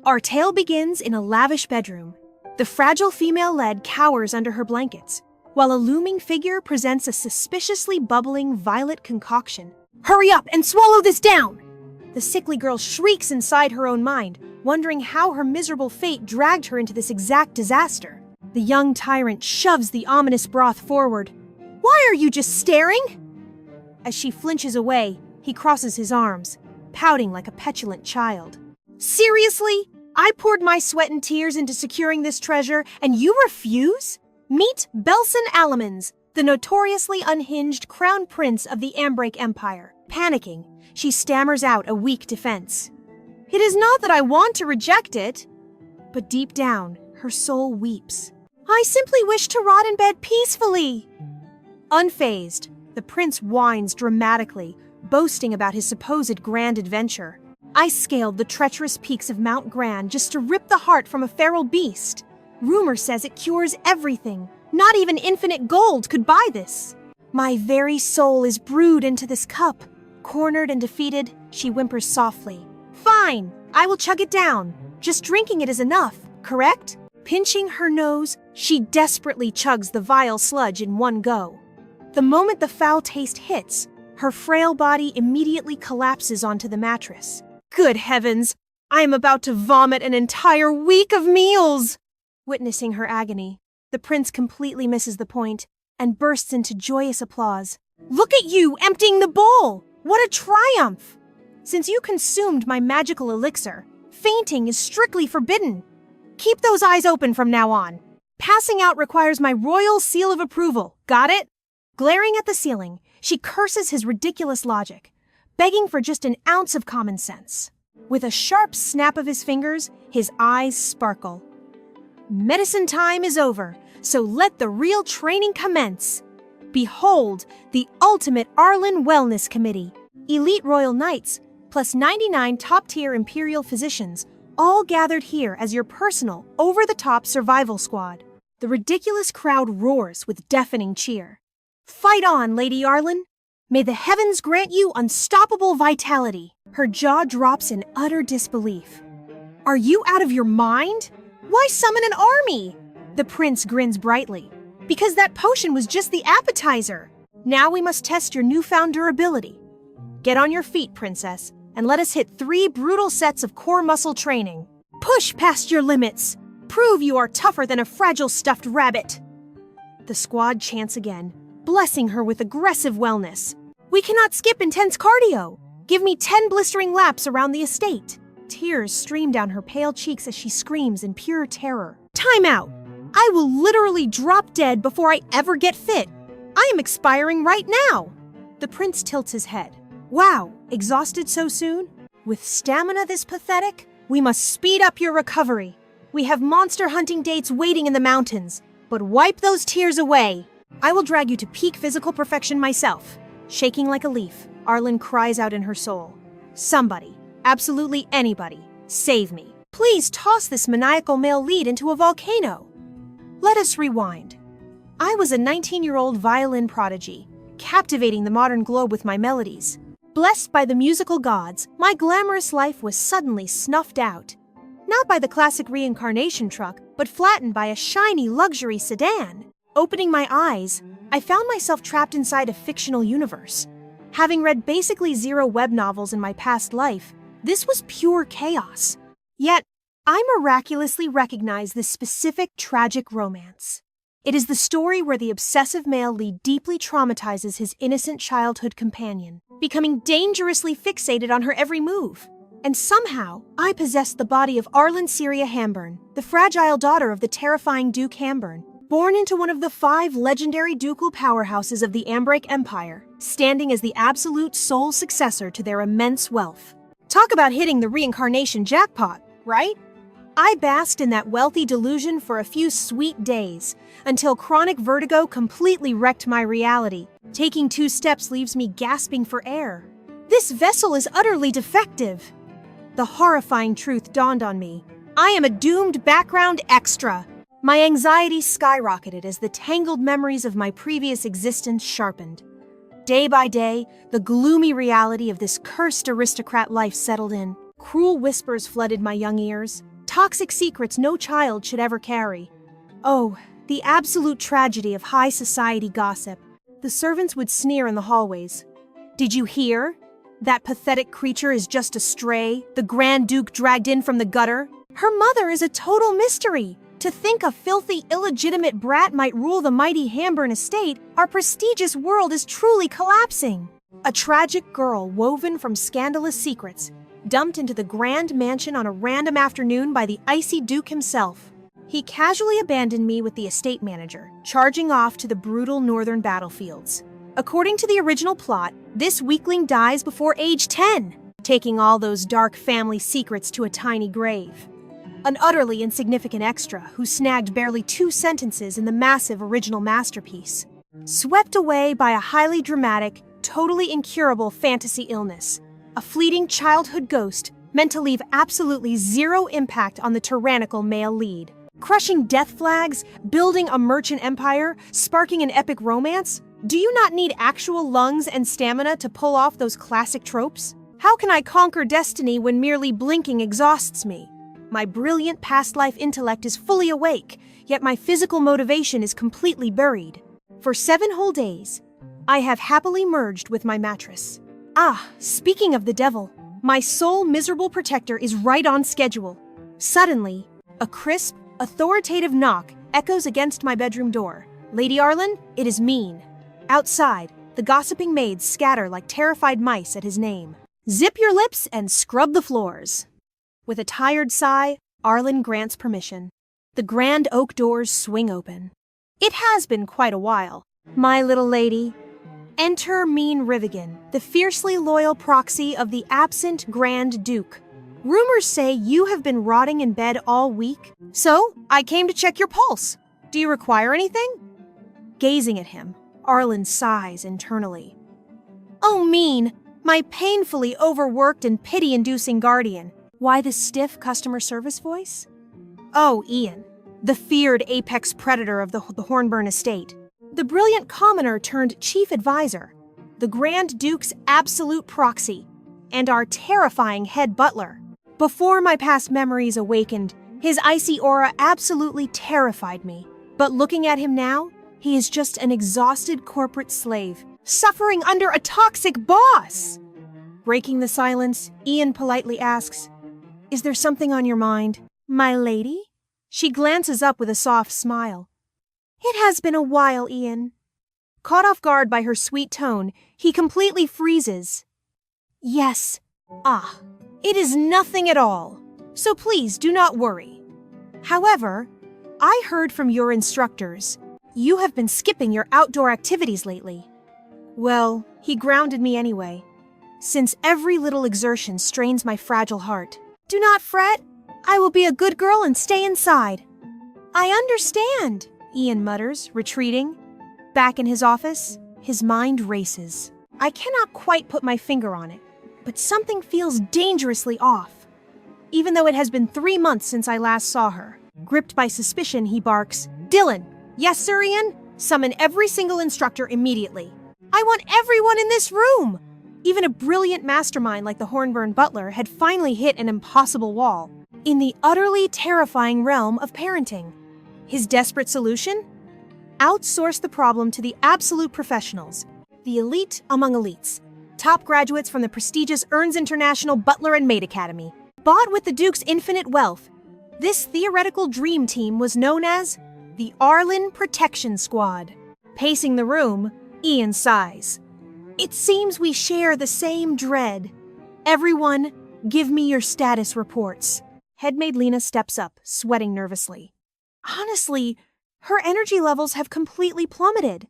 Our tale begins in a lavish bedroom. The fragile female lead cowers under her blankets, while a looming figure presents a suspiciously bubbling violet concoction. Hurry up and swallow this down! The sickly girl shrieks inside her own mind, wondering how her miserable fate dragged her into this exact disaster. The young tyrant shoves the ominous broth forward. Why are you just staring? As she flinches away, he crosses his arms, pouting like a petulant child. Seriously? I poured my sweat and tears into securing this treasure, and you refuse? Meet Belson Alamans, the notoriously unhinged crown prince of the Ambrake Empire. Panicking, she stammers out a weak defense. It is not that I want to reject it. But deep down, her soul weeps. I simply wish to rot in bed peacefully. Unfazed, the prince whines dramatically, boasting about his supposed grand adventure. I scaled the treacherous peaks of Mount Grand just to rip the heart from a feral beast. Rumor says it cures everything. Not even infinite gold could buy this. My very soul is brewed into this cup. Cornered and defeated, she whimpers softly. Fine, I will chug it down. Just drinking it is enough, correct? Pinching her nose, she desperately chugs the vile sludge in one go. The moment the foul taste hits, her frail body immediately collapses onto the mattress. Good heavens, I am about to vomit an entire week of meals! Witnessing her agony, the prince completely misses the point and bursts into joyous applause. Look at you emptying the bowl! What a triumph! Since you consumed my magical elixir, fainting is strictly forbidden. Keep those eyes open from now on. Passing out requires my royal seal of approval. Got it? Glaring at the ceiling, she curses his ridiculous logic, begging for just an ounce of common sense. With a sharp snap of his fingers, his eyes sparkle. Medicine time is over, so let the real training commence. Behold, the ultimate Arlene Wellness Committee. Elite royal knights, plus 99 top-tier imperial physicians, all gathered here as your personal, over-the-top survival squad. The ridiculous crowd roars with deafening cheer. Fight on, Lady Arlene! May the heavens grant you unstoppable vitality. Her jaw drops in utter disbelief. Are you out of your mind? Why summon an army? The prince grins brightly. Because that potion was just the appetizer. Now we must test your newfound durability. Get on your feet, princess, and let us hit 3 brutal sets of core muscle training. Push past your limits. Prove you are tougher than a fragile stuffed rabbit. The squad chants again, blessing her with aggressive wellness. We cannot skip intense cardio. Give me 10 blistering laps around the estate. Tears stream down her pale cheeks as she screams in pure terror. Time out! I will literally drop dead before I ever get fit. I am expiring right now. The prince tilts his head. Wow, exhausted so soon? With stamina this pathetic? We must speed up your recovery. We have monster hunting dates waiting in the mountains. But wipe those tears away. I will drag you to peak physical perfection myself. Shaking like a leaf, Arlene cries out in her soul. Somebody, absolutely anybody, save me. Please toss this maniacal male lead into a volcano. Let us rewind. I was a 19-year-old violin prodigy, captivating the modern globe with my melodies. Blessed by the musical gods, my glamorous life was suddenly snuffed out. Not by the classic Reincarnation truck, but flattened by a shiny luxury sedan. Opening my eyes, I found myself trapped inside a fictional universe. Having read basically 0 web novels in my past life, this was pure chaos. Yet, I miraculously recognize this specific tragic romance. It is the story where the obsessive male lead deeply traumatizes his innocent childhood companion, becoming dangerously fixated on her every move. And somehow, I possessed the body of Arlene Syria Hamburn, the fragile daughter of the terrifying Duke Hamburn, born into one of the 5 legendary ducal powerhouses of the Ambrake Empire, standing as the absolute sole successor to their immense wealth. Talk about hitting the reincarnation jackpot, right? I basked in that wealthy delusion for a few sweet days, until chronic vertigo completely wrecked my reality. Taking 2 steps leaves me gasping for air. This vessel is utterly defective. The horrifying truth dawned on me. I am a doomed background extra. My anxiety skyrocketed as the tangled memories of my previous existence sharpened. Day by day, the gloomy reality of this cursed aristocrat life settled in. Cruel whispers flooded my young ears. toxic secrets no child should ever carry. Oh, the absolute tragedy of high society gossip. The servants would sneer in the hallways. Did you hear? That pathetic creature is just a stray, the Grand Duke dragged in from the gutter. Her mother is a total mystery. To think a filthy, illegitimate brat might rule the mighty Hamburn estate, our prestigious world is truly collapsing. A tragic girl woven from scandalous secrets, dumped into the grand mansion on a random afternoon by the icy Duke himself. He casually abandoned me with the estate manager, charging off to the brutal northern battlefields. According to the original plot, this weakling dies before age 10, taking all those dark family secrets to a tiny grave. An utterly insignificant extra who snagged barely 2 sentences in the massive original masterpiece. Swept away by a highly dramatic, totally incurable fantasy illness. A fleeting childhood ghost meant to leave absolutely zero impact on the tyrannical male lead. Crushing death flags, building a merchant empire, sparking an epic romance? Do you not need actual lungs and stamina to pull off those classic tropes? How can I conquer destiny when merely blinking exhausts me? My brilliant past life intellect is fully awake, yet my physical motivation is completely buried. For 7 whole days, I have happily merged with my mattress. Ah, speaking of the devil, my sole miserable protector is right on schedule. Suddenly, a crisp, authoritative knock echoes against my bedroom door. Lady Arlene, it is Mean. Outside, the gossiping maids scatter like terrified mice at his name. Zip your lips and scrub the floors. With a tired sigh, Arlene grants permission. The grand oak doors swing open. It has been quite a while. My little lady. Enter Mean Rivigan, the fiercely loyal proxy of the absent Grand Duke. Rumors say you have been rotting in bed all week, so I came to check your pulse. Do you require anything? Gazing at him, Arlene sighs internally. Oh, Mean, my painfully overworked and pity-inducing guardian. Why this stiff customer service voice? Oh, Ian, the feared apex predator of the Hornburn estate. The brilliant commoner turned chief advisor, the Grand Duke's absolute proxy, and our terrifying head butler. Before my past memories awakened, his icy aura absolutely terrified me. But looking at him now, he is just an exhausted corporate slave, suffering under a toxic boss. Breaking the silence, Ian politely asks, "Is there something on your mind, my lady?" She glances up with a soft smile. It has been a while, Ian. Caught off guard by her sweet tone, he completely freezes. Yes. Ah, it is nothing at all. So please do not worry. However, I heard from your instructors, you have been skipping your outdoor activities lately. Well, he grounded me anyway, since every little exertion strains my fragile heart. Do not fret. I will be a good girl and stay inside. I understand, Ian mutters, retreating. Back in his office, his mind races. I cannot quite put my finger on it, but something feels dangerously off. Even though it has been 3 months since I last saw her. Gripped by suspicion, he barks, Dylan! Yes, sir, Ian? Summon every single instructor immediately. I want everyone in this room! Even a brilliant mastermind like the Hornburn butler had finally hit an impossible wall. In the utterly terrifying realm of parenting. His desperate solution? Outsource the problem to the absolute professionals, the elite among elites, top graduates from the prestigious Earns International Butler and Maid Academy. Bought with the Duke's infinite wealth, this theoretical dream team was known as the Arlene Protection Squad. Pacing the room, Ian sighs. It seems we share the same dread. Everyone, give me your status reports. Headmaid Lena steps up, sweating nervously. Honestly, her energy levels have completely plummeted.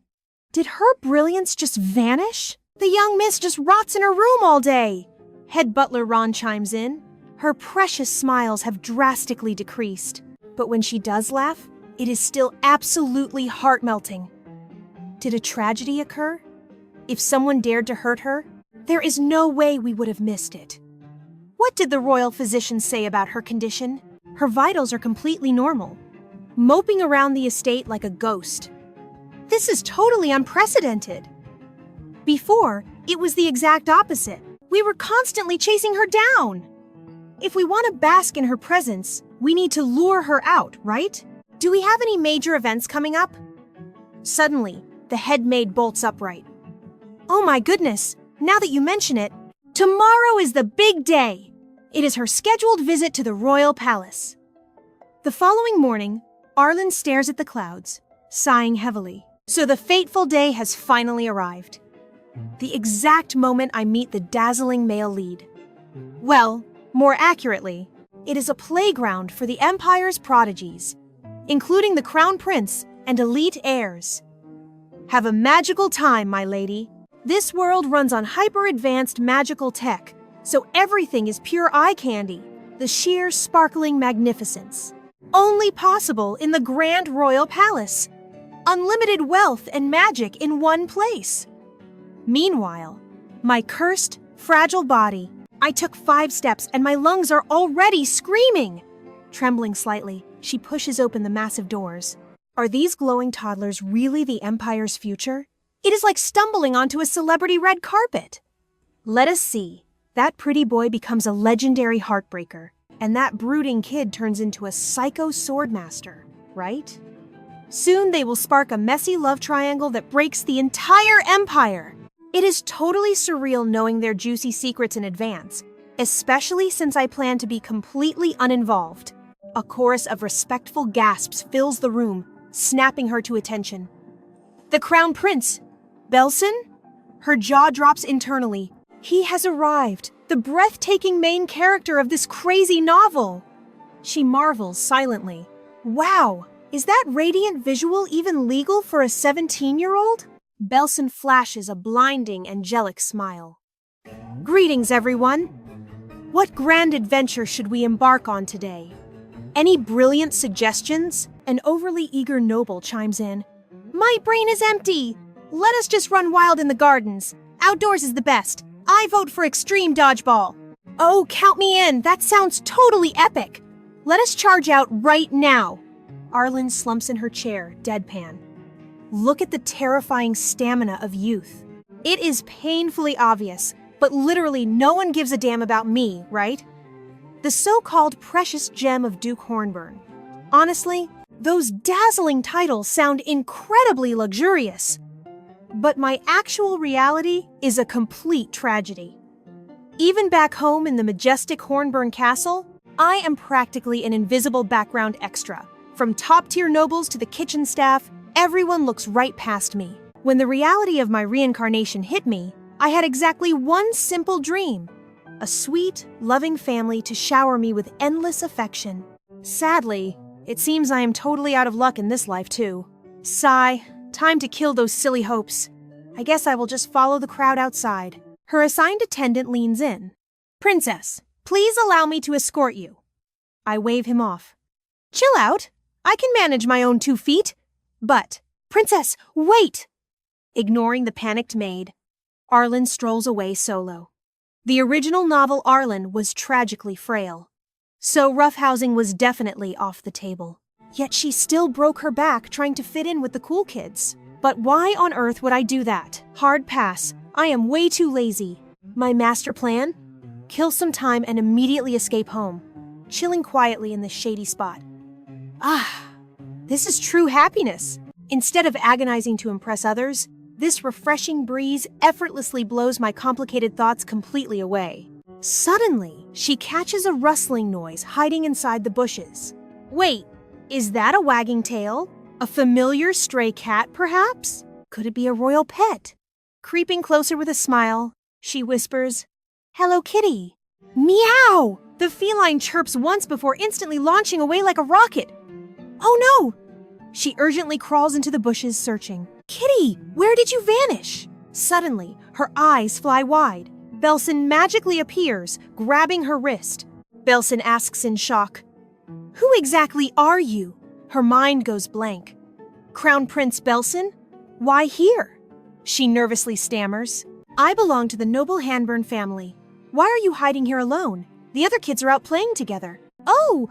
Did her brilliance just vanish? The young miss just rots in her room all day. Head butler Ron chimes in. Her precious smiles have drastically decreased. But when she does laugh, it is still absolutely heart-melting. Did a tragedy occur? If someone dared to hurt her, there is no way we would have missed it. What did the royal physician say about her condition? Her vitals are completely normal. Moping around the estate like a ghost. This is totally unprecedented. Before, it was the exact opposite. We were constantly chasing her down. If we want to bask in her presence, We need to lure her out, right? Do we have any major events coming up? Suddenly, the head maid bolts upright. Oh my goodness, now that you mention it, tomorrow is the big day. It is her scheduled visit to the royal palace. The following morning, Arlene stares at the clouds, sighing heavily. So the fateful day has finally arrived. The exact moment I meet the dazzling male lead. Well, more accurately, it is a playground for the Empire's prodigies, including the Crown Prince and elite heirs. Have a magical time, my lady. This world runs on hyper-advanced magical tech, so everything is pure eye candy, the sheer sparkling magnificence. Only possible in the Grand Royal Palace. Unlimited wealth and magic in one place. Meanwhile, my cursed, fragile body, I took 5 steps and my lungs are already screaming. Trembling slightly, she pushes open the massive doors. Are these glowing toddlers really the Empire's future? It is like stumbling onto a celebrity red carpet. Let us see. That pretty boy becomes a legendary heartbreaker, and that brooding kid turns into a psycho swordmaster, right? Soon they will spark a messy love triangle that breaks the entire Empire. It is totally surreal knowing their juicy secrets in advance, especially since I plan to be completely uninvolved. A chorus of respectful gasps fills the room, snapping her to attention. The Crown Prince, Belson? Her jaw drops internally. He has arrived, the breathtaking main character of this crazy novel. She marvels silently. Wow, is that radiant visual even legal for a 17-year-old? Belson flashes a blinding, angelic smile. Greetings, everyone. What grand adventure should we embark on today? Any brilliant suggestions? An overly eager noble chimes in. My brain is empty. Let us just run wild in the gardens. Outdoors is the best. I vote for extreme dodgeball. Oh, count me in. That sounds totally epic. Let us charge out right now. Arlene slumps in her chair, deadpan. Look at the terrifying stamina of youth. It is painfully obvious, but literally no one gives a damn about me, right? The so-called precious gem of Duke Hornburn. Honestly, those dazzling titles sound incredibly luxurious. But my actual reality is a complete tragedy. Even back home in the majestic Hornburn Castle, I am practically an invisible background extra. From top-tier nobles to the kitchen staff, everyone looks right past me. When the reality of my reincarnation hit me, I had exactly one simple dream. A sweet, loving family to shower me with endless affection. Sadly, it seems I am totally out of luck in this life too. Sigh, time to kill those silly hopes. I guess I will just follow the crowd outside. Her assigned attendant leans in. Princess, please allow me to escort you. I wave him off. Chill out. I can manage my own 2 feet. But, Princess, wait! Ignoring the panicked maid, Arlene strolls away solo. The original novel Arlene was tragically frail, so roughhousing was definitely off the table. Yet she still broke her back trying to fit in with the cool kids. But why on earth would I do that? Hard pass. I am way too lazy. My master plan? Kill some time and immediately escape home, chilling quietly in this shady spot. This is true happiness. Instead of agonizing to impress others, this refreshing breeze effortlessly blows my complicated thoughts completely away. Suddenly, she catches a rustling noise hiding inside the bushes. Wait, is that a wagging tail? A familiar stray cat, perhaps? Could it be a royal pet? Creeping closer with a smile, she whispers, Hello, kitty. Meow! The feline chirps once before instantly launching away like a rocket. Oh no! She urgently crawls into the bushes, searching. Kitty, where did you vanish? Suddenly, her eyes fly wide. Belson magically appears, grabbing her wrist. Belson asks in shock, Who exactly are you? Her mind goes blank. Crown Prince Belson? Why here? She nervously stammers. I belong to the noble Hanburn family. Why are you hiding here alone? The other kids are out playing together. Oh,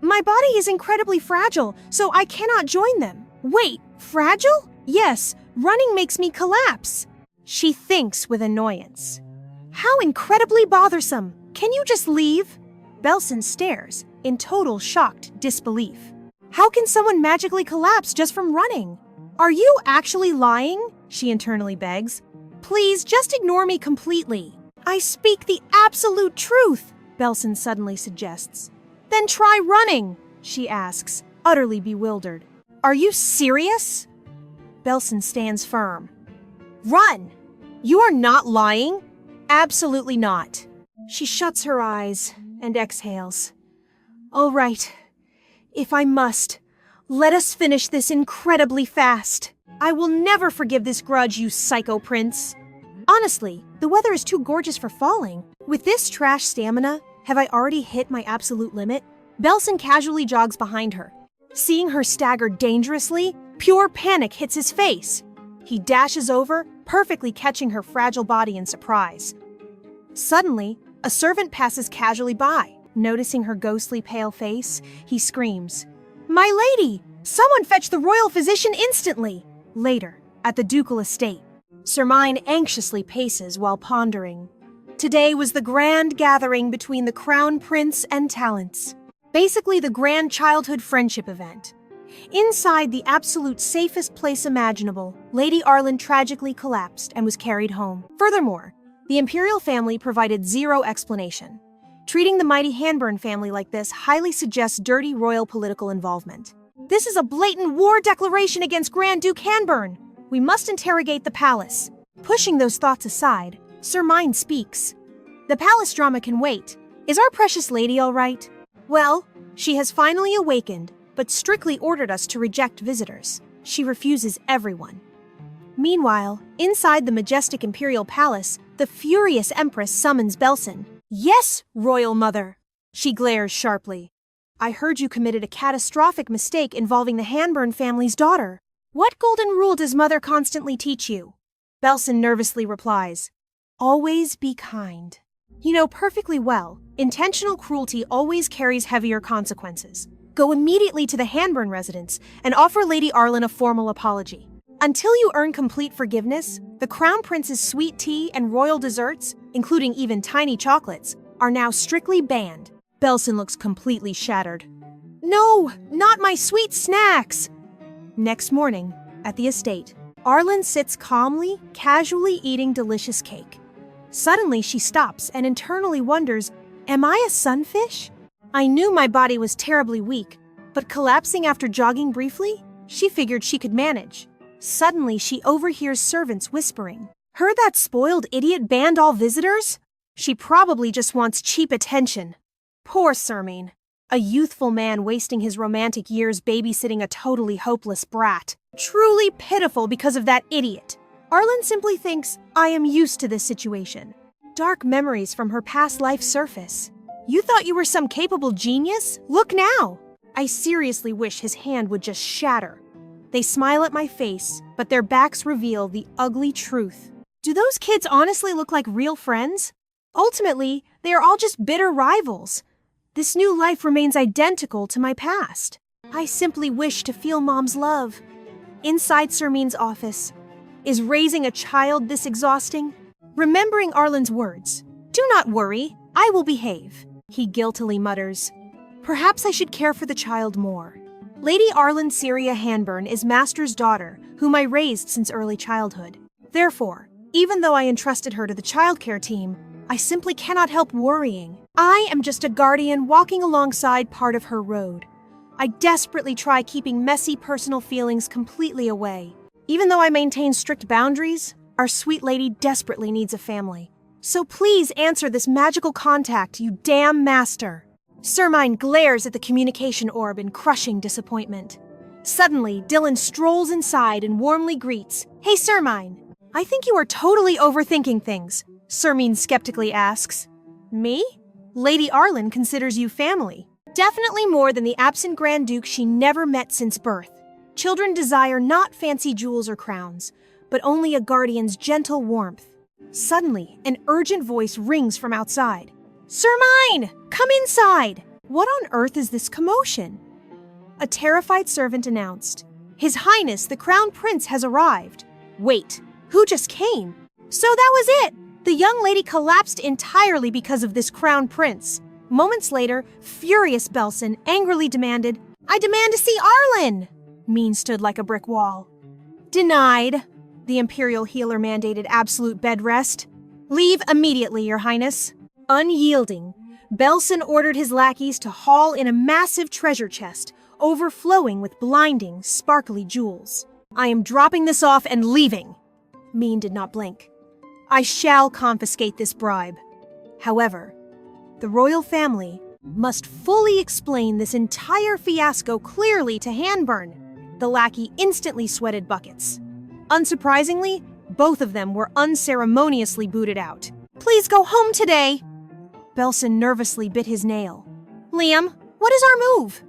my body is incredibly fragile, so I cannot join them. Wait, fragile? Yes, running makes me collapse. She thinks with annoyance. How incredibly bothersome. Can you just leave? Belson stares, in total shocked disbelief. How can someone magically collapse just from running? Are you actually lying? She internally begs. Please, just ignore me completely. I speak the absolute truth, Belson suddenly suggests. Then try running, she asks, utterly bewildered. Are you serious? Belson stands firm. Run! You are not lying? Absolutely not. She shuts her eyes and exhales. All right. If I must, let us finish this incredibly fast. I will never forgive this grudge, you psycho prince. Honestly, the weather is too gorgeous for falling. With this trash stamina, have I already hit my absolute limit? Belson casually jogs behind her. Seeing her stagger dangerously, pure panic hits his face. He dashes over, perfectly catching her fragile body in surprise. Suddenly, a servant passes casually by. Noticing her ghostly pale face, he screams, My lady! Someone fetch the royal physician instantly! Later, at the ducal estate, Sermine anxiously paces while pondering. Today was the grand gathering between the crown prince and talents. Basically the grand childhood friendship event. Inside the absolute safest place imaginable, Lady Arlene tragically collapsed and was carried home. Furthermore, the imperial family provided zero explanation. Treating the mighty Hanburn family like this highly suggests dirty royal political involvement. This is a blatant war declaration against Grand Duke Hanburn. We must interrogate the palace. Pushing those thoughts aside, Sermine speaks. The palace drama can wait. Is our precious lady all right? Well, she has finally awakened, but strictly ordered us to reject visitors. She refuses everyone. Meanwhile, inside the majestic imperial palace, the furious empress summons Belson. Yes, royal mother. She glares sharply. I heard you committed a catastrophic mistake involving the Hanburn family's daughter. What golden rule does mother constantly teach you? Belson nervously replies, Always be kind. You know perfectly well, intentional cruelty always carries heavier consequences. Go immediately to the Hanburn residence and offer Lady Arlene a formal apology. Until you earn complete forgiveness, the Crown Prince's sweet tea and royal desserts, including even tiny chocolates, are now strictly banned. Belson looks completely shattered. No, not my sweet snacks! Next morning, at the estate, Arlene sits calmly, casually eating delicious cake. Suddenly, she stops and internally wonders, Am I a sunfish? I knew my body was terribly weak, but collapsing after jogging briefly, she figured she could manage. Suddenly, she overhears servants whispering, Heard that spoiled idiot banned all visitors? She probably just wants cheap attention. Poor Sermine, a youthful man wasting his romantic years babysitting a totally hopeless brat. Truly pitiful because of that idiot. Arlene simply thinks, I am used to this situation. Dark memories from her past life surface. You thought you were some capable genius? Look now! I seriously wish his hand would just shatter. They smile at my face, but their backs reveal the ugly truth. Do those kids honestly look like real friends? Ultimately, they are all just bitter rivals. This new life remains identical to my past. I simply wish to feel Mom's love. Inside Sermine's office, is raising a child this exhausting? Remembering Arlene's words, Do not worry, I will behave, he guiltily mutters. Perhaps I should care for the child more. Lady Arlene Syria Hanburn is Master's daughter, whom I raised since early childhood. Therefore, even though I entrusted her to the childcare team, I simply cannot help worrying. I am just a guardian walking alongside part of her road. I desperately try keeping messy personal feelings completely away. Even though I maintain strict boundaries, our sweet lady desperately needs a family. So please answer this magical contact, you damn master. Sermine glares at the communication orb in crushing disappointment. Suddenly, Dylan strolls inside and warmly greets, Hey Sermine, I think you are totally overthinking things, Sermine skeptically asks. Me? Lady Arlene considers you family. Definitely more than the absent Grand Duke she never met since birth. Children desire not fancy jewels or crowns, but only a guardian's gentle warmth. Suddenly, an urgent voice rings from outside. Sermine! Come inside! What on earth is this commotion? A terrified servant announced, His Highness, the Crown Prince has arrived. Wait, who just came? So that was it! The young lady collapsed entirely because of this Crown Prince. Moments later, furious Belson angrily demanded, "I demand to see Arlene!" Mean stood like a brick wall. "Denied." The Imperial healer mandated absolute bed rest. "Leave immediately, Your Highness." Unyielding, Belson ordered his lackeys to haul in a massive treasure chest, overflowing with blinding, sparkly jewels. "I am dropping this off and leaving." Mean did not blink. "I shall confiscate this bribe. However, the royal family must fully explain this entire fiasco clearly to Hanburn." The lackey instantly sweated buckets. Unsurprisingly, both of them were unceremoniously booted out. "Please go home today." Belson nervously bit his nail. "Liam, what is our move?"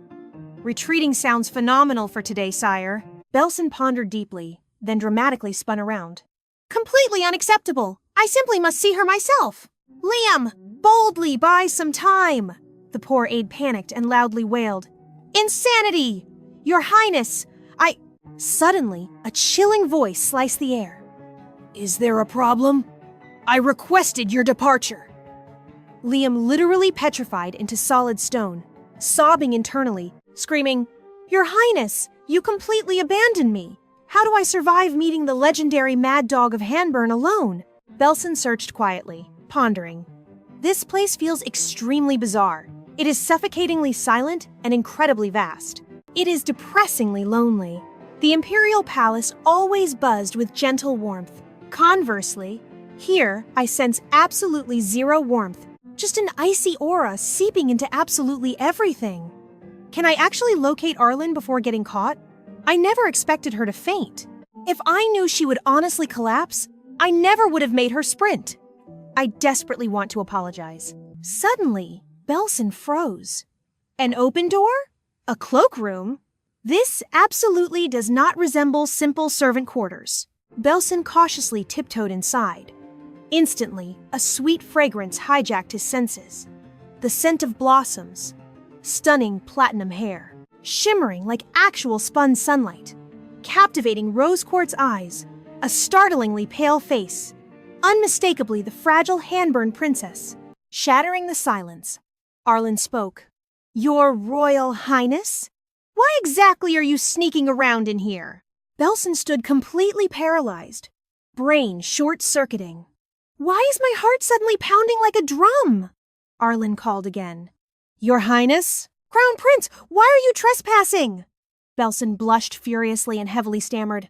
"Retreating sounds phenomenal for today, sire." Belson pondered deeply, then dramatically spun around. "Completely unacceptable. I simply must see her myself." "Liam, boldly buy some time." The poor aide panicked and loudly wailed. "Insanity! Your Highness, Suddenly, a chilling voice sliced the air. "Is there a problem? I requested your departure." Liam literally petrified into solid stone, sobbing internally, screaming, "Your Highness, you completely abandoned me. How do I survive meeting the legendary Mad Dog of Hanburn alone?" Belson searched quietly, pondering. This place feels extremely bizarre. It is suffocatingly silent and incredibly vast. It is depressingly lonely. The Imperial Palace always buzzed with gentle warmth. Conversely, here I sense absolutely zero warmth, just an icy aura seeping into absolutely everything. Can I actually locate Arlene before getting caught? I never expected her to faint. If I knew she would honestly collapse, I never would have made her sprint. I desperately want to apologize. Suddenly, Belson froze. An open door? A cloakroom? This absolutely does not resemble simple servant quarters. Belson cautiously tiptoed inside. Instantly, a sweet fragrance hijacked his senses. The scent of blossoms, stunning platinum hair, shimmering like actual spun sunlight, captivating rose quartz eyes, a startlingly pale face, unmistakably the fragile Hanburn princess. Shattering the silence, Arlene spoke. "Your Royal Highness? Why exactly are you sneaking around in here?" Belson stood completely paralyzed, brain short-circuiting. "Why is my heart suddenly pounding like a drum?" Arlene called again. "Your Highness? Crown Prince, why are you trespassing?" Belson blushed furiously and heavily stammered.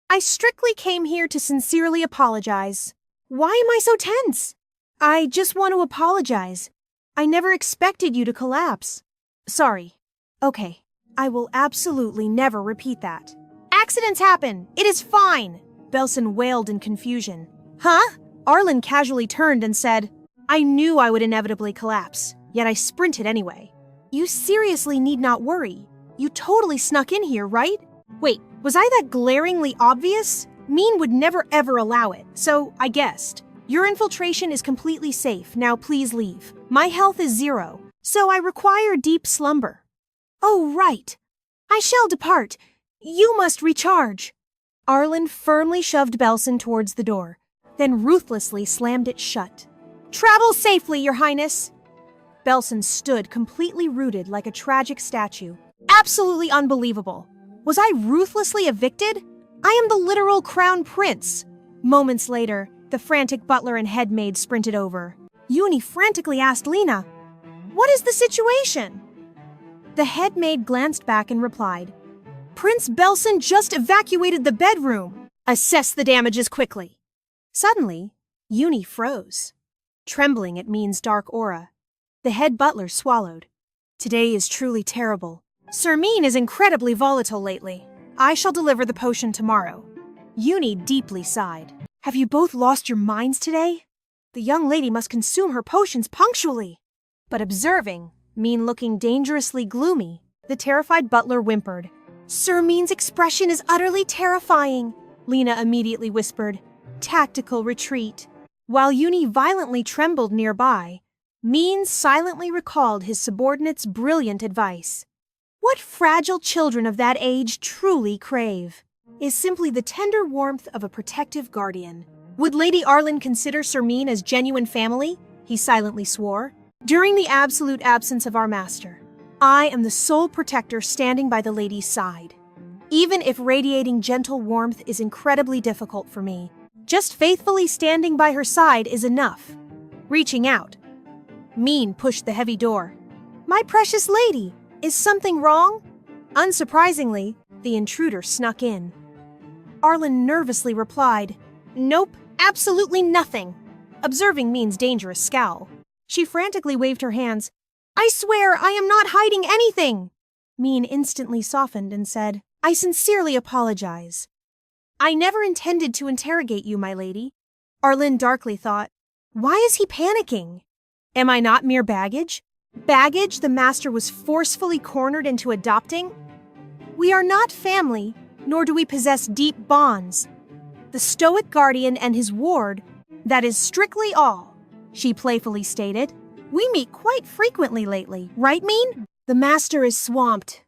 I strictly came here to sincerely apologize." "Why am I so tense?" "I just want to apologize. I never expected you to collapse." "Sorry. Okay, I will absolutely never repeat that." "Accidents happen. It is fine." Belson wailed in confusion. "Huh?" Arlene casually turned and said, "I knew I would inevitably collapse, yet I sprinted anyway." "You seriously need not worry. You totally snuck in here, right?" "Wait, was I that glaringly obvious? Mean would never ever allow it, so I guessed. Your infiltration is completely safe. Now please leave. My health is 0, so I require deep slumber." "Oh, right. I shall depart. You must recharge." Arlene firmly shoved Belson towards the door, then ruthlessly slammed it shut. "Travel safely, Your Highness." Belson stood completely rooted like a tragic statue. Absolutely unbelievable. Was I ruthlessly evicted? I am the literal crown prince. Moments later, the frantic butler and headmaid sprinted over. Uni frantically asked Lena, "What is the situation?" The headmaid glanced back and replied, "Prince Belson just evacuated the bedroom. Assess the damages quickly." Suddenly, Uni froze, trembling at Mean's dark aura. The head butler swallowed. "Today is truly terrible. Sir Mean is incredibly volatile lately. I shall deliver the potion tomorrow." Uni deeply sighed. "Have you both lost your minds today? The young lady must consume her potions punctually." But observing Mean looking dangerously gloomy, the terrified butler whimpered. "Sir Mean's expression is utterly terrifying," Lena immediately whispered. "Tactical retreat." While Uni violently trembled nearby, Mean silently recalled his subordinate's brilliant advice. What fragile children of that age truly crave is simply the tender warmth of a protective guardian. Would Lady Arlene consider Sir Mean as genuine family? He silently swore. During the absolute absence of our master, I am the sole protector standing by the lady's side. Even if radiating gentle warmth is incredibly difficult for me, just faithfully standing by her side is enough. Reaching out, Min pushed the heavy door. "My precious lady, is something wrong?" Unsurprisingly, the intruder snuck in. Arlene nervously replied, "Nope, absolutely nothing," observing Min's dangerous scowl. She frantically waved her hands. "I swear I am not hiding anything!" Min instantly softened and said, "I sincerely apologize." "I never intended to interrogate you, my lady." Arlene darkly thought, "Why is he panicking? Am I not mere baggage? Baggage the master was forcefully cornered into adopting? We are not family, nor do we possess deep bonds. The stoic guardian and his ward, that is strictly all," she playfully stated. "We meet quite frequently lately, right, Min?" "The master is swamped.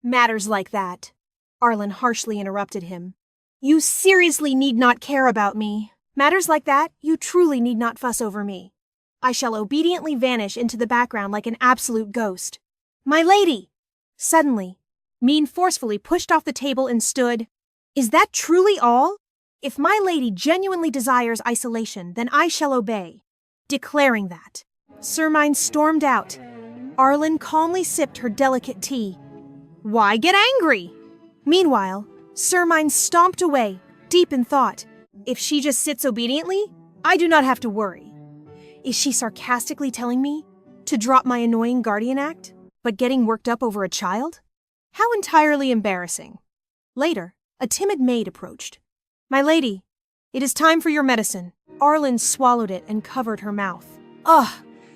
Matters like that," Arlene harshly interrupted him. "You seriously need not care about me. Matters like that, you truly need not fuss over me. I shall obediently vanish into the background like an absolute ghost." "My lady!" Suddenly, Min forcefully pushed off the table and stood. "Is that truly all? If my lady genuinely desires isolation, then I shall obey." Declaring that, Sir Mine stormed out. Arlene calmly sipped her delicate tea. "Why get angry?" Meanwhile, Sir Mine stomped away, deep in thought. If she just sits obediently, I do not have to worry. Is she sarcastically telling me to drop my annoying guardian act, but getting worked up over a child? How entirely embarrassing. Later, a timid maid approached. "My lady, it is time for your medicine." Arlene swallowed it and covered her mouth. Ugh,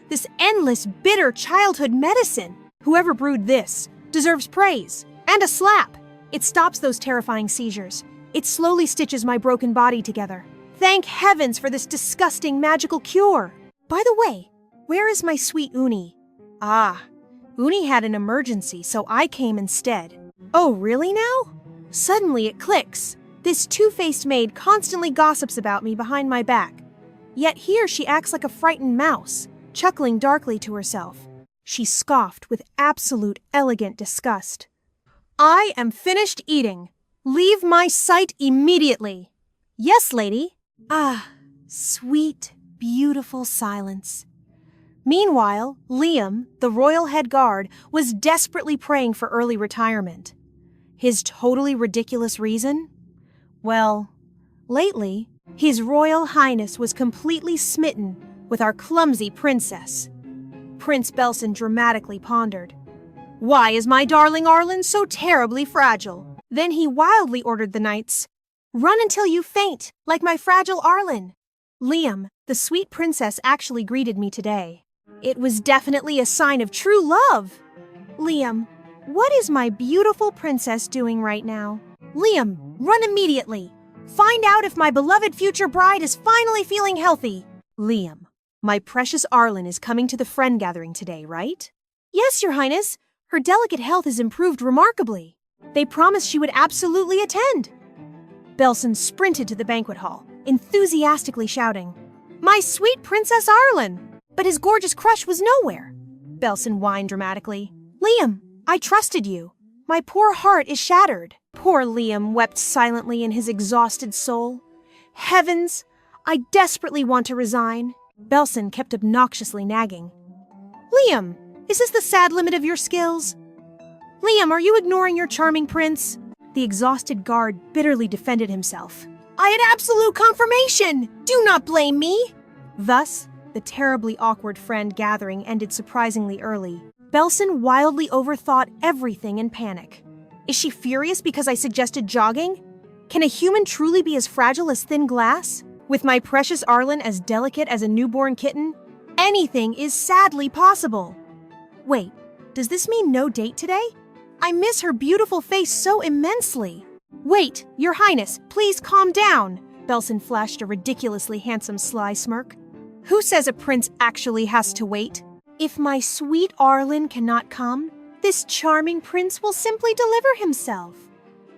this endless, bitter childhood medicine. Whoever brewed this deserves praise and a slap. It stops those terrifying seizures. It slowly stitches my broken body together. Thank heavens for this disgusting magical cure. By the way, where is my sweet Uni? Ah, Uni had an emergency, so I came instead. Oh, really now? Suddenly it clicks. This two-faced maid constantly gossips about me behind my back. Yet here she acts like a frightened mouse, chuckling darkly to herself. She scoffed with absolute elegant disgust. "I am finished eating. Leave my sight immediately." "Yes, lady." Ah, sweet, beautiful silence. Meanwhile, Liam, the royal head guard, was desperately praying for early retirement. His totally ridiculous reason? Well, lately, His Royal Highness was completely smitten with our clumsy princess. Prince Belson dramatically pondered. "Why is my darling Arlen so terribly fragile?" Then he wildly ordered the knights, "Run until you faint, like my fragile Arlen." Liam, the sweet princess, actually greeted me today. It was definitely a sign of true love. "Liam, what is my beautiful princess doing right now?" "Liam, run immediately. Find out if my beloved future bride is finally feeling healthy." "Liam, my precious Arlen is coming to the friend gathering today, right?" "Yes, Your Highness. Her delicate health has improved remarkably. They promised she would absolutely attend." Belson sprinted to the banquet hall, enthusiastically shouting, "My sweet Princess Arlen!" But his gorgeous crush was nowhere. Belson whined dramatically. "Liam, I trusted you. My poor heart is shattered." Poor Liam wept silently in his exhausted soul. Heavens, I desperately want to resign. Belson kept obnoxiously nagging. "Liam, is this the sad limit of your skills? Liam, are you ignoring your charming prince?" The exhausted guard bitterly defended himself. "I had absolute confirmation! Do not blame me!" Thus, the terribly awkward friend gathering ended surprisingly early. Belson wildly overthought everything in panic. Is she furious because I suggested jogging? Can a human truly be as fragile as thin glass? With my precious Arlen as delicate as a newborn kitten, anything is sadly possible. Wait, does this mean no date today? I miss her beautiful face so immensely. Wait, Your Highness, please calm down. Belson flashed a ridiculously handsome sly smirk. Who says a prince actually has to wait? If my sweet Arlen cannot come, this charming prince will simply deliver himself.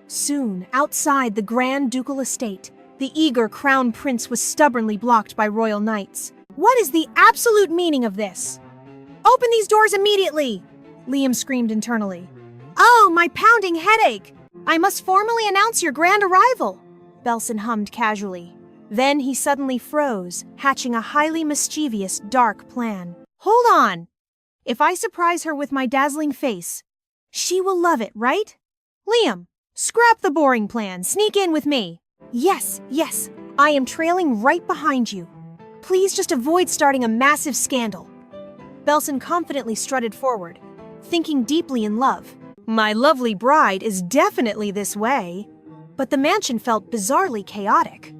Soon, outside the grand ducal estate, the eager crown prince was stubbornly blocked by royal knights. What is the absolute meaning of this? Open these doors immediately! Liam screamed internally. Oh, my pounding headache! I must formally announce your grand arrival, Belson hummed casually. Then he suddenly froze, hatching a highly mischievous, dark plan. Hold on! If I surprise her with my dazzling face, she will love it, right? Liam, scrap the boring plan, sneak in with me. Yes, I am trailing right behind you. Please just avoid starting a massive scandal. Belson confidently strutted forward, thinking deeply in love. My lovely bride is definitely this way. But the mansion felt bizarrely chaotic.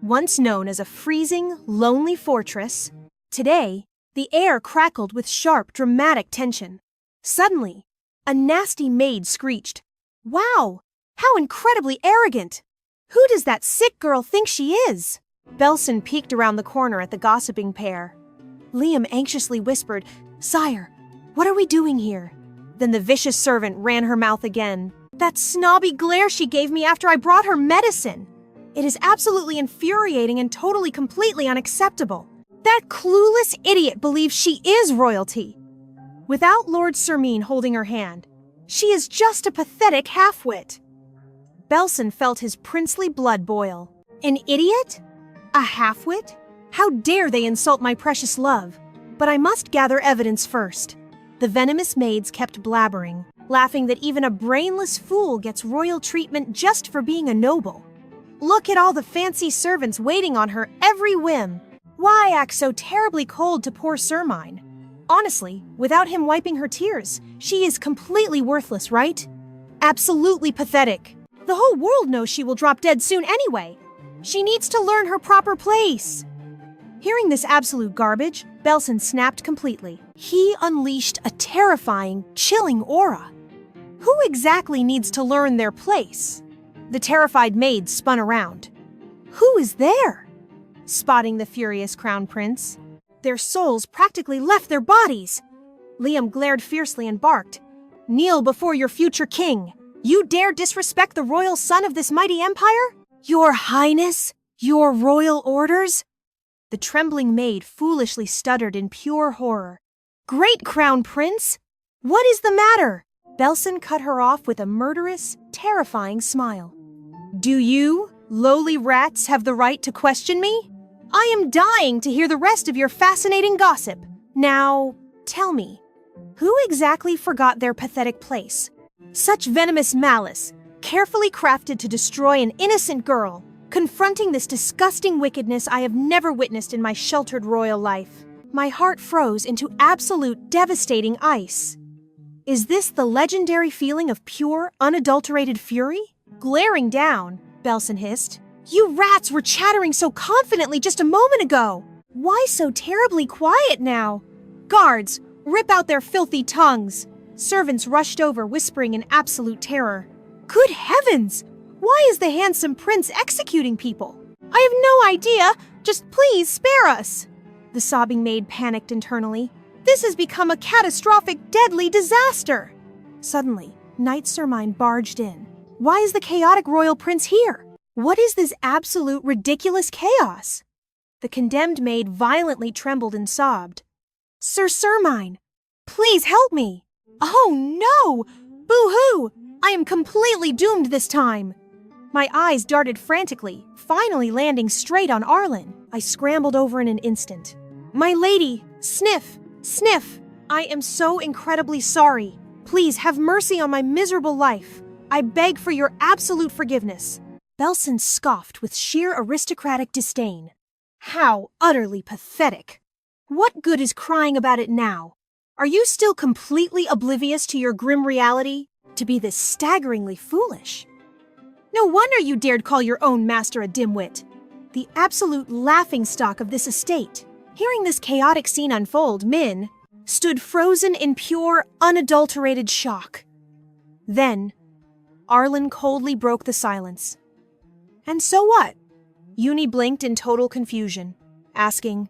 Once known as a freezing, lonely fortress, today, the air crackled with sharp, dramatic tension. Suddenly, a nasty maid screeched, Wow! How incredibly arrogant! Who does that sick girl think she is? Belson peeked around the corner at the gossiping pair. Liam anxiously whispered, Sire, what are we doing here? Then the vicious servant ran her mouth again. That snobby glare she gave me after I brought her medicine. It is absolutely infuriating and totally completely unacceptable. That clueless idiot believes she is royalty. Without Lord Sermine holding her hand, she is just a pathetic half-wit. Belson felt his princely blood boil. An idiot? A half-wit? How dare they insult my precious love? But I must gather evidence first. The venomous maids kept blabbering, laughing that even a brainless fool gets royal treatment just for being a noble. Look at all the fancy servants waiting on her every whim. Why act so terribly cold to poor Sermine? Honestly, without him wiping her tears, she is completely worthless, right? Absolutely pathetic. The whole world knows she will drop dead soon anyway. She needs to learn her proper place. Hearing this absolute garbage, Belson snapped completely. He unleashed a terrifying, chilling aura. Who exactly needs to learn their place? The terrified maids spun around. Who is there? Spotting the furious crown prince. Their souls practically left their bodies. Liam glared fiercely and barked, Kneel before your future king. You dare disrespect the royal son of this mighty empire? Your Highness? Your royal orders? The trembling maid foolishly stuttered in pure horror. Great Crown Prince! What is the matter? Belson cut her off with a murderous, terrifying smile. Do you, lowly rats, have the right to question me? I am dying to hear the rest of your fascinating gossip. Now, tell me, who exactly forgot their pathetic place? Such venomous malice, carefully crafted to destroy an innocent girl, confronting this disgusting wickedness I have never witnessed in my sheltered royal life. My heart froze into absolute devastating ice. Is this the legendary feeling of pure, unadulterated fury? Glaring down, Belson hissed. You rats were chattering so confidently just a moment ago. Why so terribly quiet now? Guards, rip out their filthy tongues. Servants rushed over, whispering in absolute terror. Good heavens! Why is the handsome prince executing people? I have no idea. Just please spare us. The sobbing maid panicked internally. This has become a catastrophic, deadly disaster. Suddenly, Knight Sermine barged in. Why is the chaotic royal prince here? What is this absolute ridiculous chaos? The condemned maid violently trembled and sobbed. Sir Sermine, please help me. Oh no! Boo-hoo! I am completely doomed this time. My eyes darted frantically, finally landing straight on Arlene. I scrambled over in an instant. My lady, sniff, sniff. I am so incredibly sorry. Please have mercy on my miserable life. I beg for your absolute forgiveness. Belson scoffed with sheer aristocratic disdain. How utterly pathetic. What good is crying about it now? Are you still completely oblivious to your grim reality? To be this staggeringly foolish? No wonder you dared call your own master a dimwit. The absolute laughingstock of this estate. Hearing this chaotic scene unfold, Min stood frozen in pure, unadulterated shock. Then, Arlene coldly broke the silence. And so what? Uni blinked in total confusion, asking,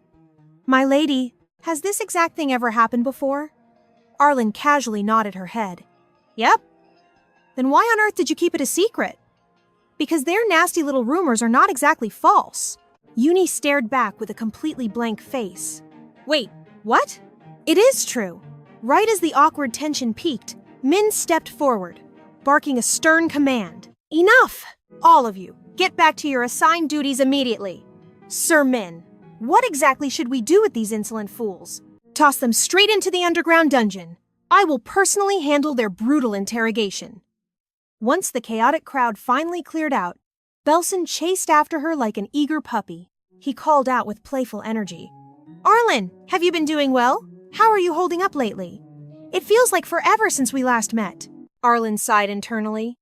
My lady, has this exact thing ever happened before? Arlene casually nodded her head. Yep. Then why on earth did you keep it a secret? Because their nasty little rumors are not exactly false. Uni stared back with a completely blank face. Wait, what? It is true. Right as the awkward tension peaked, Min stepped forward, barking a stern command. Enough! All of you, get back to your assigned duties immediately. Sir Min, what exactly should we do with these insolent fools? Toss them straight into the underground dungeon. I will personally handle their brutal interrogation. Once the chaotic crowd finally cleared out, Belson chased after her like an eager puppy. He called out with playful energy. Arlene, have you been doing well? How are you holding up lately? It feels like forever since we last met. Arlene sighed internally.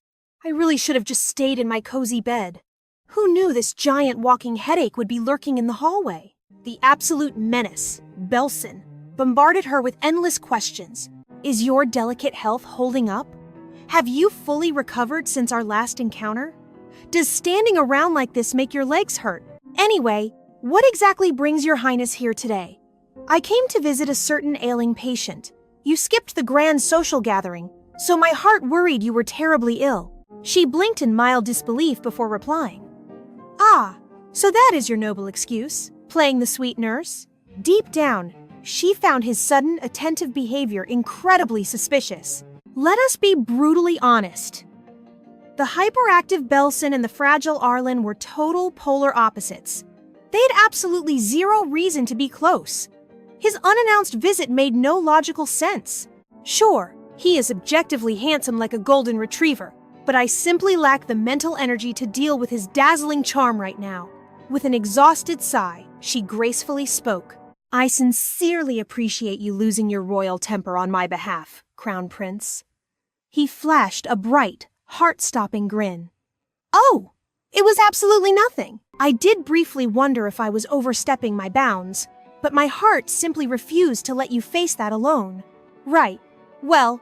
I really should have just stayed in my cozy bed. Who knew this giant walking headache would be lurking in the hallway? The absolute menace, Belson, bombarded her with endless questions. Is your delicate health holding up? Have you fully recovered since our last encounter? Does standing around like this make your legs hurt? Anyway, what exactly brings your highness here today? I came to visit a certain ailing patient. You skipped the grand social gathering, so my heart worried you were terribly ill. She blinked in mild disbelief before replying. Ah, so that is your noble excuse, playing the sweet nurse? Deep down, she found his sudden, attentive behavior incredibly suspicious. Let us be brutally honest. The hyperactive Belson and the fragile Arlene were total polar opposites. They had absolutely zero reason to be close. His unannounced visit made no logical sense. Sure, he is objectively handsome like a golden retriever, but I simply lack the mental energy to deal with his dazzling charm right now. With an exhausted sigh, she gracefully spoke. I sincerely appreciate you losing your royal temper on my behalf, Crown Prince. He flashed a bright, heart-stopping grin. Oh, it was absolutely nothing. I did briefly wonder if I was overstepping my bounds, but my heart simply refused to let you face that alone. Right. Well,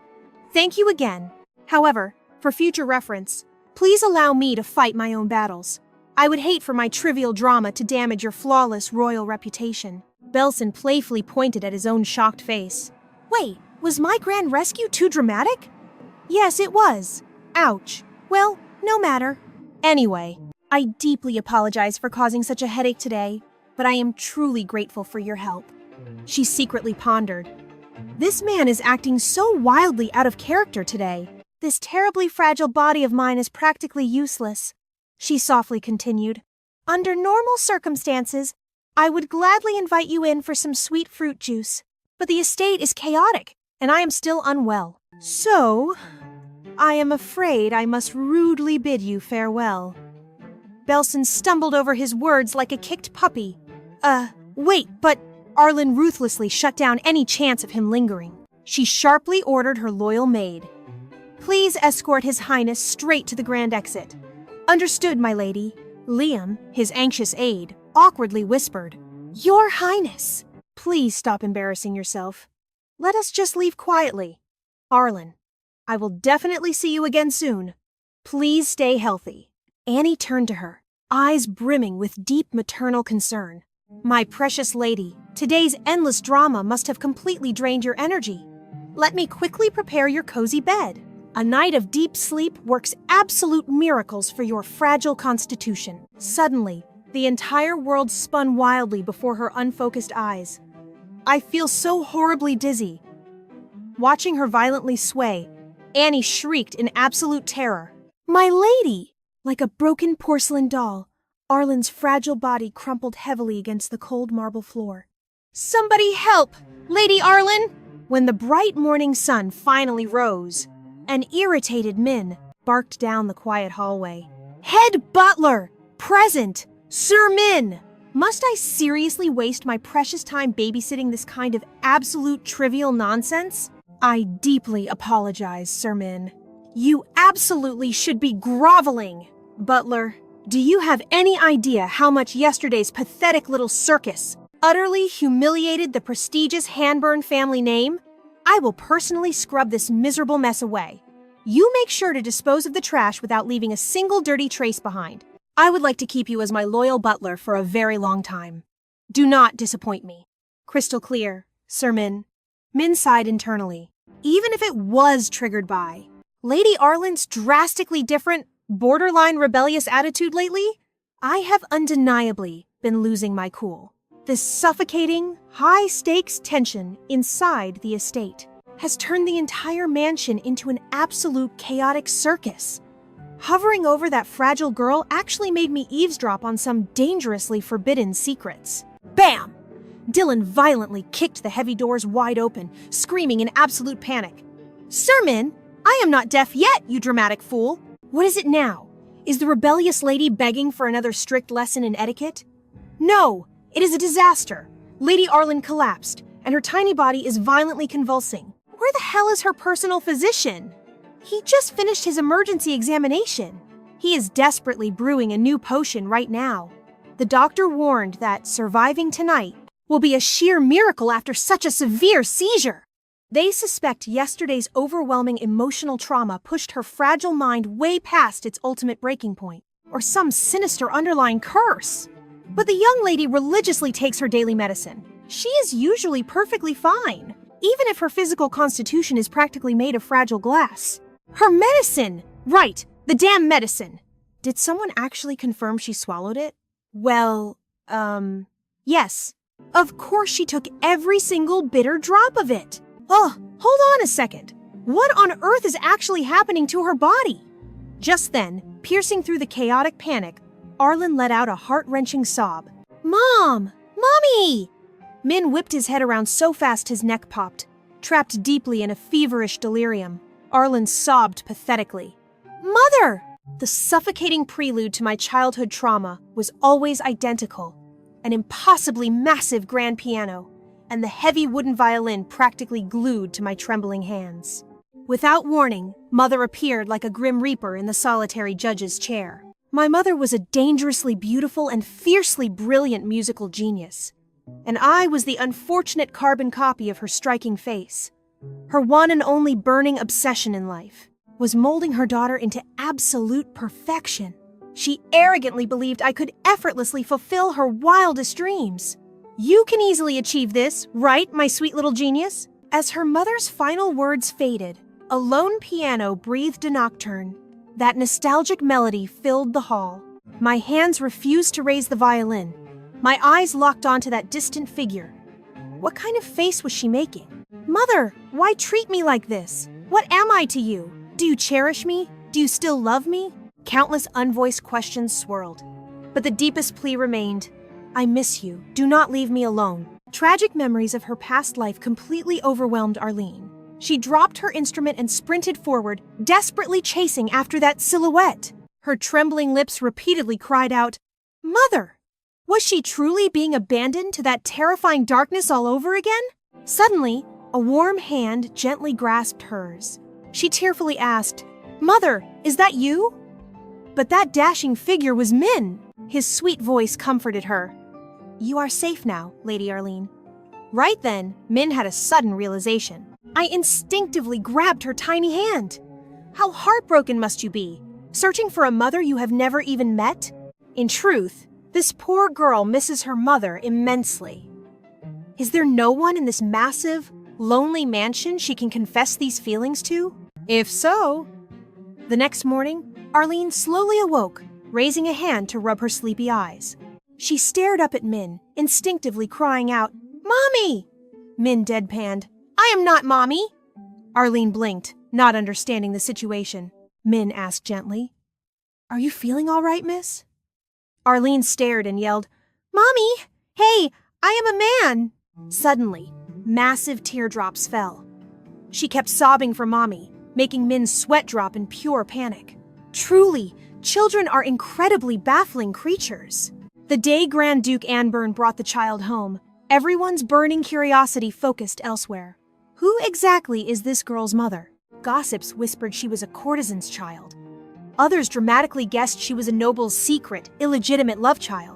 thank you again. However, for future reference, please allow me to fight my own battles. I would hate for my trivial drama to damage your flawless royal reputation. Belson playfully pointed at his own shocked face. Wait, was my grand rescue too dramatic? Yes, it was. Ouch. Well, no matter. Anyway, I deeply apologize for causing such a headache today, but I am truly grateful for your help. She secretly pondered. This man is acting so wildly out of character today. This terribly fragile body of mine is practically useless. She softly continued. Under normal circumstances, I would gladly invite you in for some sweet fruit juice, but the estate is chaotic, and I am still unwell. So, I am afraid I must rudely bid you farewell. Belson stumbled over his words like a kicked puppy. Wait, but Arlene ruthlessly shut down any chance of him lingering. She sharply ordered her loyal maid. Please escort His Highness straight to the grand exit. Understood, my lady. Liam, his anxious aide, awkwardly whispered. Your Highness! Please stop embarrassing yourself. Let us just leave quietly. Arlene, I will definitely see you again soon. Please stay healthy. Annie turned to her, eyes brimming with deep maternal concern. My precious lady, today's endless drama must have completely drained your energy. Let me quickly prepare your cozy bed. A night of deep sleep works absolute miracles for your fragile constitution. Suddenly, the entire world spun wildly before her unfocused eyes. I feel so horribly dizzy. Watching her violently sway, Annie shrieked in absolute terror. My lady! Like a broken porcelain doll, Arlene's fragile body crumpled heavily against the cold marble floor. Somebody help! Lady Arlene! When the bright morning sun finally rose, an irritated Min barked down the quiet hallway. Head butler! Present! Sir Min! Must I seriously waste my precious time babysitting this kind of absolute trivial nonsense? I deeply apologize, Sir Min. You absolutely should be groveling! Butler, do you have any idea how much yesterday's pathetic little circus utterly humiliated the prestigious Hanburn family name? I will personally scrub this miserable mess away. You make sure to dispose of the trash without leaving a single dirty trace behind. I would like to keep you as my loyal butler for a very long time. Do not disappoint me. Crystal clear, Sir Min. Min sighed internally. Even if it was triggered by Lady Arlene's drastically different, borderline rebellious attitude lately, I have undeniably been losing my cool. This suffocating, high-stakes tension inside the estate has turned the entire mansion into an absolute chaotic circus. Hovering over that fragile girl actually made me eavesdrop on some dangerously forbidden secrets. Bam! Dylan violently kicked the heavy doors wide open, screaming in absolute panic. "Sir Min, I am not deaf yet, you dramatic fool! What is it now? Is the rebellious lady begging for another strict lesson in etiquette? No, it is a disaster. Lady Arlene collapsed, and her tiny body is violently convulsing. Where the hell is her personal physician? He just finished his emergency examination. He is desperately brewing a new potion right now. The doctor warned that surviving tonight will be a sheer miracle after such a severe seizure. They suspect yesterday's overwhelming emotional trauma pushed her fragile mind way past its ultimate breaking point, or some sinister underlying curse. But the young lady religiously takes her daily medicine. She is usually perfectly fine, even if her physical constitution is practically made of fragile glass. Her medicine! Right, the damn medicine! Did someone actually confirm she swallowed it? Well, yes. Of course she took every single bitter drop of it. Oh, hold on a second. What on earth is actually happening to her body? Just then, piercing through the chaotic panic, Arlen let out a heart-wrenching sob. "Mom! Mommy!" Min whipped his head around so fast his neck popped. Trapped deeply in a feverish delirium, Arlen sobbed pathetically. "Mother!" The suffocating prelude to my childhood trauma was always identical. An impossibly massive grand piano, and the heavy wooden violin practically glued to my trembling hands. Without warning, Mother appeared like a grim reaper in the solitary judge's chair. My mother was a dangerously beautiful and fiercely brilliant musical genius, and I was the unfortunate carbon copy of her striking face. Her one and only burning obsession in life was molding her daughter into absolute perfection. She arrogantly believed I could effortlessly fulfill her wildest dreams. "You can easily achieve this, right, my sweet little genius?" As her mother's final words faded, a lone piano breathed a nocturne. That nostalgic melody filled the hall. My hands refused to raise the violin. My eyes locked onto that distant figure. What kind of face was she making? "Mother, why treat me like this? What am I to you? Do you cherish me? Do you still love me?" Countless unvoiced questions swirled. But the deepest plea remained. "I miss you. Do not leave me alone." Tragic memories of her past life completely overwhelmed Arlene. She dropped her instrument and sprinted forward, desperately chasing after that silhouette. Her trembling lips repeatedly cried out, "Mother!" Was she truly being abandoned to that terrifying darkness all over again? Suddenly, a warm hand gently grasped hers. She tearfully asked, "Mother, is that you?" But that dashing figure was Min. His sweet voice comforted her. "You are safe now, Lady Arlene." Right then, Min had a sudden realization. I instinctively grabbed her tiny hand. How heartbroken must you be, searching for a mother you have never even met? In truth, this poor girl misses her mother immensely. Is there no one in this massive, lonely mansion she can confess these feelings to? If so... The next morning, Arlene slowly awoke, raising a hand to rub her sleepy eyes. She stared up at Min, instinctively crying out, "Mommy!" Min deadpanned, "I am not Mommy!" Arlene blinked, not understanding the situation. Min asked gently, "Are you feeling all right, miss?" Arlene stared and yelled, "Mommy! Hey, I am a man!" Suddenly, massive teardrops fell. She kept sobbing for Mommy, making Min's sweat drop in pure panic. Truly, children are incredibly baffling creatures. The day Grand Duke Anburn brought the child home, everyone's burning curiosity focused elsewhere. Who exactly is this girl's mother? Gossips whispered she was a courtesan's child. Others dramatically guessed she was a noble's secret, illegitimate love child.